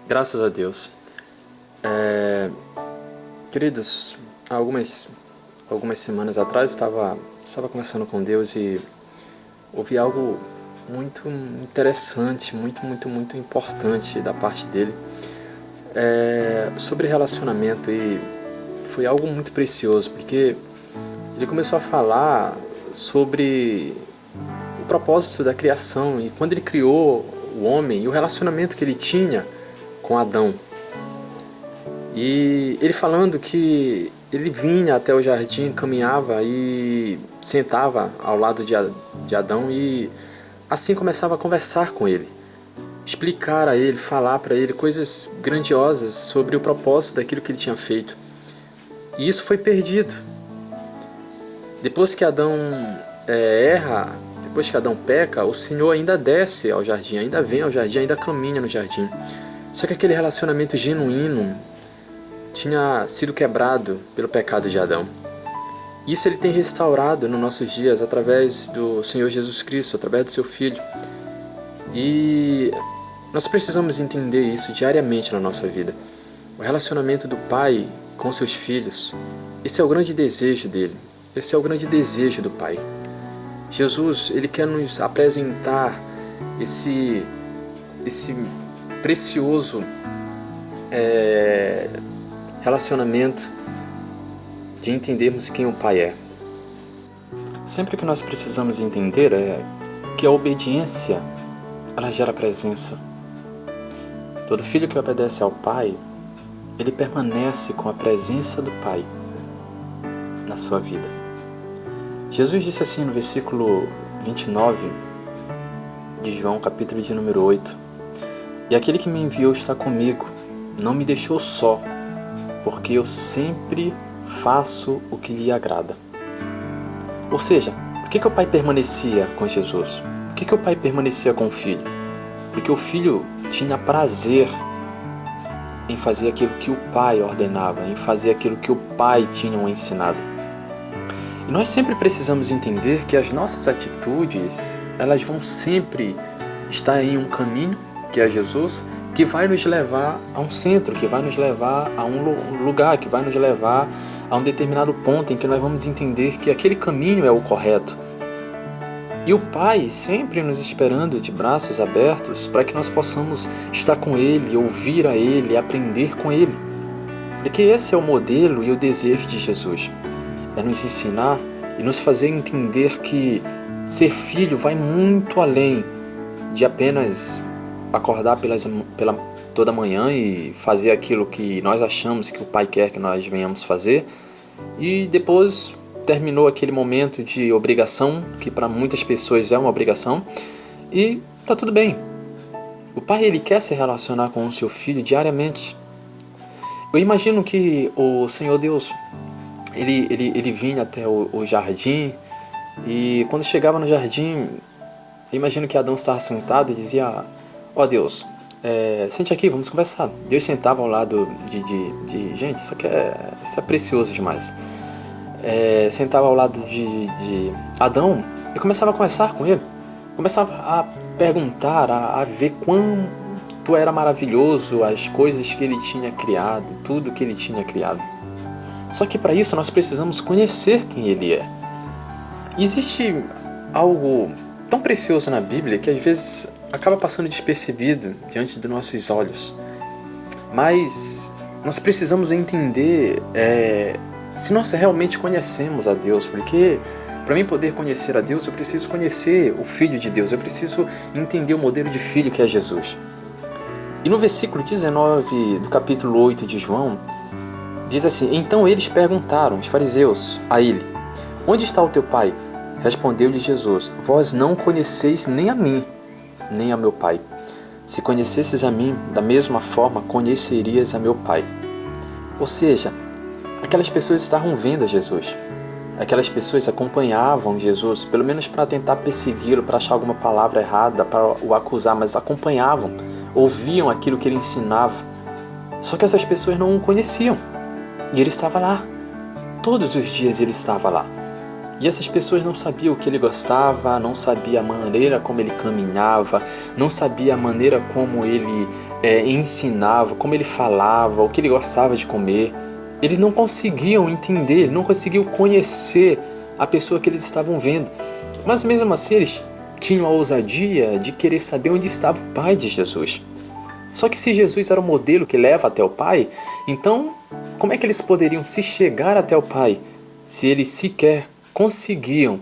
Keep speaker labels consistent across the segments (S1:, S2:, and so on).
S1: Graças a Deus. Queridos, há algumas semanas atrás estava conversando com Deus e ouvi algo muito interessante, muito importante da parte dele, sobre relacionamento, e foi algo muito precioso, porque ele começou a falar sobre o propósito da criação e quando ele criou o homem e o relacionamento que ele tinha com Adão. E ele falando que ele vinha até o jardim, caminhava e sentava ao lado de Adão e assim começava a conversar com ele, explicar a ele, falar para ele coisas grandiosas sobre o propósito daquilo que ele tinha feito. E isso foi perdido. Depois que Adão erra, depois que Adão peca, o Senhor ainda desce ao jardim, ainda vem ao jardim, ainda caminha no jardim. Só que aquele relacionamento genuíno tinha sido quebrado pelo pecado de Adão. Isso ele tem restaurado nos nossos dias através do Senhor Jesus Cristo, através do seu Filho. E nós precisamos entender isso diariamente na nossa vida. O relacionamento do Pai com seus filhos, esse é o grande desejo dele. Esse é o grande desejo do Pai. Jesus, ele quer nos apresentar esse precioso relacionamento de entendermos quem o Pai é. Sempre que nós precisamos entender que a obediência, ela gera presença. Todo filho que obedece ao Pai, ele permanece com a presença do Pai na sua vida. Jesus disse assim no versículo 29 de João, capítulo de número 8: "E aquele que me enviou está comigo, não me deixou só, porque eu sempre faço o que lhe agrada." Ou seja, por que o Pai permanecia com Jesus? Por que o Pai permanecia com o Filho? Porque o Filho tinha prazer em fazer aquilo que o Pai ordenava, em fazer aquilo que o Pai tinha ensinado. E nós sempre precisamos entender que as nossas atitudes, elas vão sempre estar em um caminho, que é Jesus, que vai nos levar a um centro, que vai nos levar a um lugar, que vai nos levar a um determinado ponto em que nós vamos entender que aquele caminho é o correto. E o Pai sempre nos esperando de braços abertos para que nós possamos estar com Ele, ouvir a Ele, aprender com Ele. Porque esse é o modelo e o desejo de Jesus. É nos ensinar e nos fazer entender que ser filho vai muito além de apenas acordar toda manhã e fazer aquilo que nós achamos que o Pai quer que nós venhamos fazer, e depois terminou aquele momento de obrigação, que para muitas pessoas é uma obrigação, e tá tudo bem. O Pai, ele quer se relacionar com o seu filho diariamente. Eu imagino que o Senhor Deus, ele vinha até o jardim, e quando chegava no jardim, eu imagino que Adão estava sentado e dizia: "Ó Deus, sente aqui, vamos conversar." Deus sentava ao lado de gente, isso é precioso demais. Sentava ao lado de Adão e começava a conversar com ele. Começava a perguntar, a ver quanto era maravilhoso as coisas que ele tinha criado, tudo que ele tinha criado. Só que para isso nós precisamos conhecer quem ele é. Existe algo tão precioso na Bíblia que às vezes acaba passando despercebido diante dos nossos olhos. Mas nós precisamos entender se nós realmente conhecemos a Deus, porque para mim poder conhecer a Deus, eu preciso conhecer o Filho de Deus, eu preciso entender o modelo de filho que é Jesus. E no versículo 19 do capítulo 8 de João, diz assim: "Então eles perguntaram, os fariseus, a ele: Onde está o teu Pai?" Respondeu-lhe Jesus: "Vós não conheceis nem a mim, nem a meu Pai. Se conhecesses a mim, da mesma forma conhecerias a meu Pai." Ou seja, aquelas pessoas estavam vendo a Jesus. Aquelas pessoas acompanhavam Jesus, pelo menos para tentar persegui-lo, para achar alguma palavra errada, para o acusar, mas acompanhavam, ouviam aquilo que ele ensinava. Só que essas pessoas não o conheciam. E ele estava lá. Todos os dias ele estava lá. E essas pessoas não sabiam o que ele gostava, não sabiam a maneira como ele caminhava, não sabiam a maneira como ele ensinava, como ele falava, o que ele gostava de comer. Eles não conseguiam entender, não conseguiam conhecer a pessoa que eles estavam vendo. Mas mesmo assim eles tinham a ousadia de querer saber onde estava o Pai de Jesus. Só que se Jesus era o modelo que leva até o Pai, então como é que eles poderiam se chegar até o Pai se eles sequer conseguiam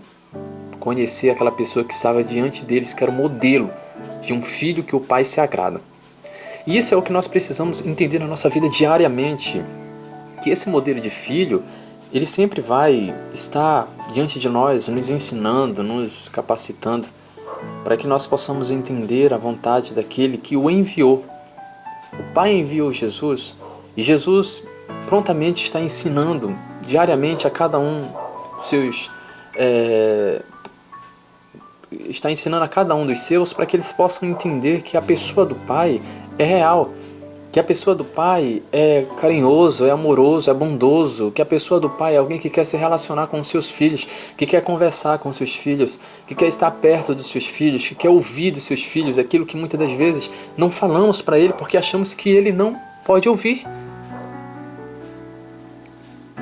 S1: conhecer aquela pessoa que estava diante deles, que era o modelo de um filho que o Pai se agrada? E isso é o que nós precisamos entender na nossa vida diariamente, que esse modelo de filho, ele sempre vai estar diante de nós, nos ensinando, nos capacitando, para que nós possamos entender a vontade daquele que o enviou. O Pai enviou Jesus e Jesus prontamente está ensinando diariamente a cada um está ensinando a cada um dos seus para que eles possam entender que a pessoa do Pai é real, que a pessoa do Pai é carinhoso, é amoroso, é bondoso, que a pessoa do Pai é alguém que quer se relacionar com os seus filhos, que quer conversar com os seus filhos, que quer estar perto dos seus filhos, que quer ouvir dos seus filhos, aquilo que muitas das vezes não falamos para ele porque achamos que ele não pode ouvir.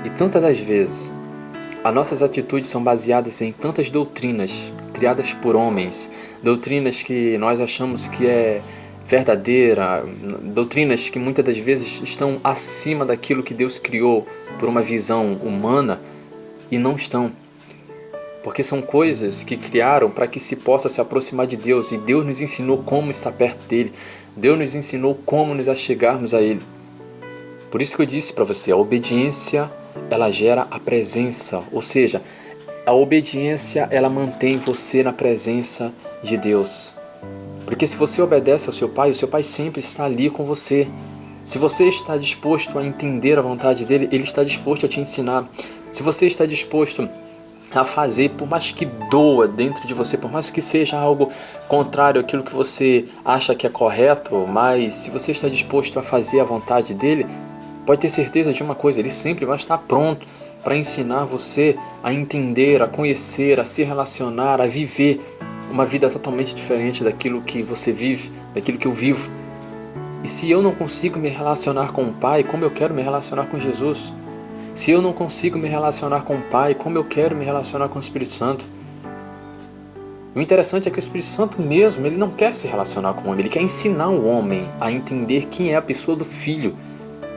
S1: E tantas das vezes, as nossas atitudes são baseadas em tantas doutrinas criadas por homens, doutrinas que nós achamos que é verdadeira, doutrinas que muitas das vezes estão acima daquilo que Deus criou por uma visão humana e não estão. Porque são coisas que criaram para que se possa se aproximar de Deus, e Deus nos ensinou como estar perto dele, Deus nos ensinou como nos achegarmos a ele. Por isso que eu disse para você, a obediência ela gera a presença, ou seja, a obediência ela mantém você na presença de Deus. Porque se você obedece ao seu Pai, o seu Pai sempre está ali com você. Se você está disposto a entender a vontade dele, ele está disposto a te ensinar. Se você está disposto a fazer, por mais que doa dentro de você, por mais que seja algo contrário àquilo que você acha que é correto, mas se você está disposto a fazer a vontade dele, pode ter certeza de uma coisa, ele sempre vai estar pronto para ensinar você a entender, a conhecer, a se relacionar, a viver uma vida totalmente diferente daquilo que você vive, daquilo que eu vivo. E se eu não consigo me relacionar com o Pai, como eu quero me relacionar com Jesus? Se eu não consigo me relacionar com o Pai, como eu quero me relacionar com o Espírito Santo? O interessante é que o Espírito Santo mesmo, ele não quer se relacionar com o homem, ele quer ensinar o homem a entender quem é a pessoa do Filho.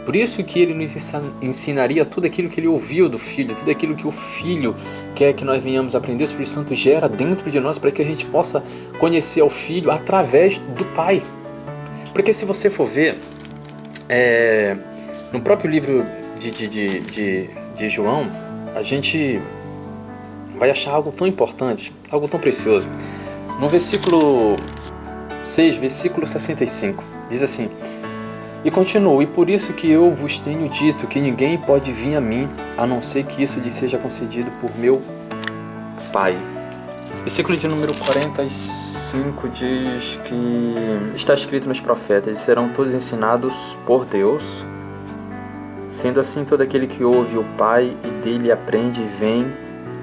S1: Por isso que ele nos ensinaria tudo aquilo que ele ouviu do Filho, tudo aquilo que o Filho quer que nós venhamos aprender. O Espírito Santo gera dentro de nós para que a gente possa conhecer o Filho através do Pai. Porque se você for ver, no próprio livro de João, a gente vai achar algo tão importante, algo tão precioso. No versículo 6, versículo 65, diz assim: e continua, e por isso que eu vos tenho dito que ninguém pode vir a mim, a não ser que isso lhe seja concedido por meu Pai. Versículo de número 45 diz que está escrito nos profetas, e serão todos ensinados por Deus. Sendo assim, todo aquele que ouve o Pai e dele aprende vem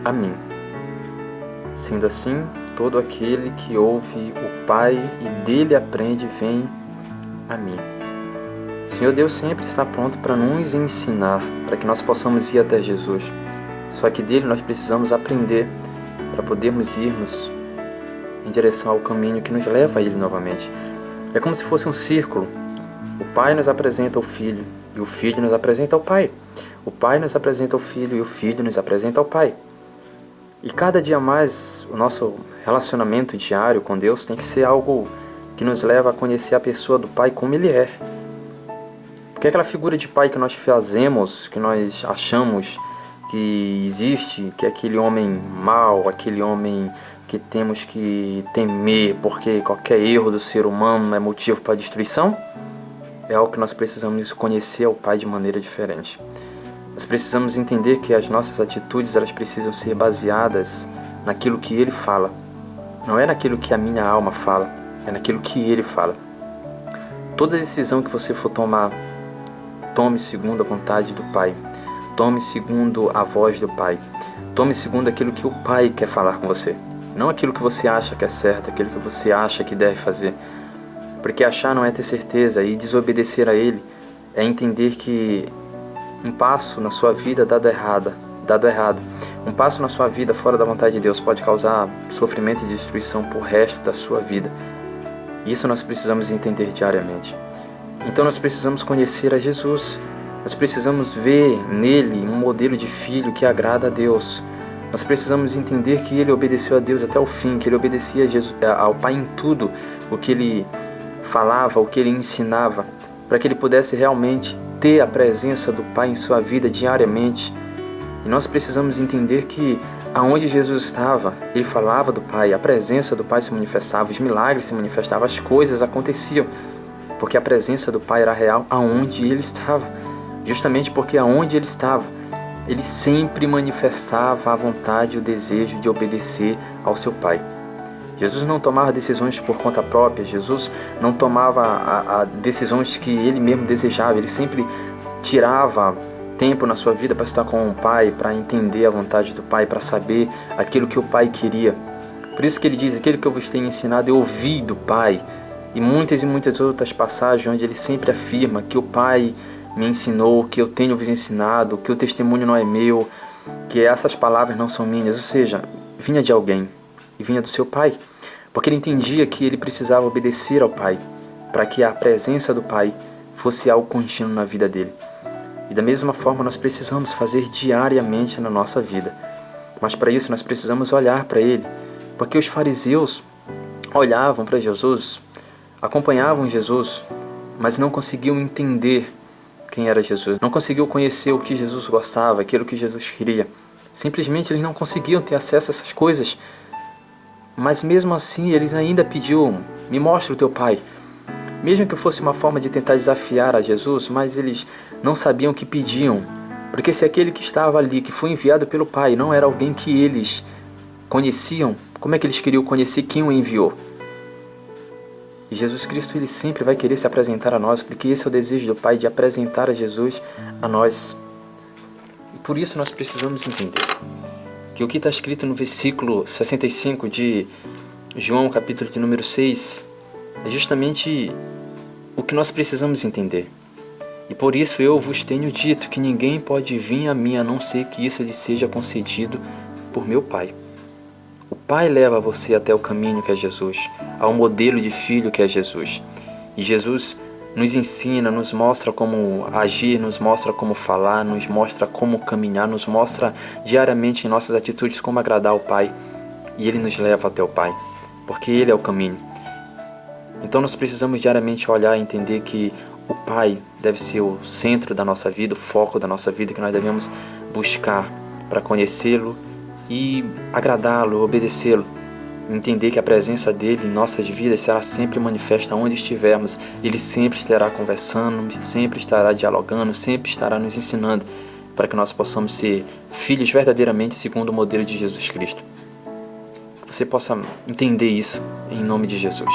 S1: a mim. Sendo assim, todo aquele que ouve o Pai e dele aprende vem a mim. O Senhor Deus sempre está pronto para nos ensinar, para que nós possamos ir até Jesus. Só que dele nós precisamos aprender para podermos irmos em direção ao caminho que nos leva a ele novamente. É como se fosse um círculo. O Pai nos apresenta o Filho e o Filho nos apresenta ao Pai. O Pai nos apresenta o Filho e o Filho nos apresenta ao Pai. E cada dia mais o nosso relacionamento diário com Deus tem que ser algo que nos leva a conhecer a pessoa do Pai como Ele é. Porque aquela figura de pai que nós fazemos, que nós achamos que existe, que é aquele homem mau, aquele homem que temos que temer, porque qualquer erro do ser humano é motivo para destruição, é algo que nós precisamos conhecer ao Pai de maneira diferente. Nós precisamos entender que as nossas atitudes elas precisam ser baseadas naquilo que Ele fala. Não é naquilo que a minha alma fala, é naquilo que Ele fala. Toda decisão que você for tomar, tome segundo a vontade do Pai. Tome segundo a voz do Pai. Tome segundo aquilo que o Pai quer falar com você. Não aquilo que você acha que é certo, aquilo que você acha que deve fazer. Porque achar não é ter certeza, e desobedecer a Ele é entender que um passo na sua vida dado errado, um passo na sua vida fora da vontade de Deus pode causar sofrimento e destruição por resto da sua vida. Isso nós precisamos entender diariamente. Então nós precisamos conhecer a Jesus. Nós precisamos ver nele um modelo de filho que agrada a Deus. Nós precisamos entender que ele obedeceu a Deus até o fim, que ele obedecia ao Pai em tudo o que ele falava, o que ele ensinava, para que ele pudesse realmente ter a presença do Pai em sua vida diariamente. E nós precisamos entender que aonde Jesus estava, ele falava do Pai, a presença do Pai se manifestava, os milagres se manifestavam, as coisas aconteciam, porque a presença do Pai era real aonde ele estava. Justamente porque aonde ele estava, ele sempre manifestava a vontade e o desejo de obedecer ao seu Pai. Jesus não tomava decisões por conta própria, Jesus não tomava decisões que ele mesmo desejava, ele sempre tirava tempo na sua vida para estar com o Pai, para entender a vontade do Pai, para saber aquilo que o Pai queria. Por isso que ele diz, aquilo que eu vos tenho ensinado eu ouvi do Pai. E muitas outras passagens onde ele sempre afirma que o Pai me ensinou, que eu tenho vos ensinado, que o testemunho não é meu, que essas palavras não são minhas, ou seja, vinha de alguém e vinha do seu Pai, porque ele entendia que ele precisava obedecer ao Pai, para que a presença do Pai fosse algo contínuo na vida dele. E da mesma forma nós precisamos fazer diariamente na nossa vida, mas para isso nós precisamos olhar para ele, porque os fariseus olhavam para Jesus, acompanhavam Jesus, mas não conseguiam entender quem era Jesus. Não conseguiam conhecer o que Jesus gostava, aquilo que Jesus queria. Simplesmente eles não conseguiam ter acesso a essas coisas. Mas mesmo assim eles ainda pediam, me mostra o teu Pai. Mesmo que fosse uma forma de tentar desafiar a Jesus, mas eles não sabiam o que pediam. Porque se aquele que estava ali, que foi enviado pelo Pai, não era alguém que eles conheciam, como é que eles queriam conhecer quem o enviou? E Jesus Cristo, ele sempre vai querer se apresentar a nós, porque esse é o desejo do Pai, de apresentar a Jesus a nós. E por isso nós precisamos entender que o que está escrito no versículo 65 de João, capítulo de número 6, é justamente o que nós precisamos entender. E por isso eu vos tenho dito que ninguém pode vir a mim a não ser que isso lhe seja concedido por meu Pai. O Pai leva você até o caminho que é Jesus, ao modelo de filho que é Jesus. E Jesus nos ensina, nos mostra como agir, nos mostra como falar, nos mostra como caminhar, nos mostra diariamente em nossas atitudes como agradar ao Pai. E Ele nos leva até o Pai, porque Ele é o caminho. Então nós precisamos diariamente olhar e entender que o Pai deve ser o centro da nossa vida, o foco da nossa vida, que nós devemos buscar para conhecê-lo e agradá-lo, obedecê-lo. Entender que a presença dele em nossas vidas será sempre manifesta onde estivermos. Ele sempre estará conversando, sempre estará dialogando, sempre estará nos ensinando, para que nós possamos ser filhos verdadeiramente segundo o modelo de Jesus Cristo. Que você possa entender isso em nome de Jesus.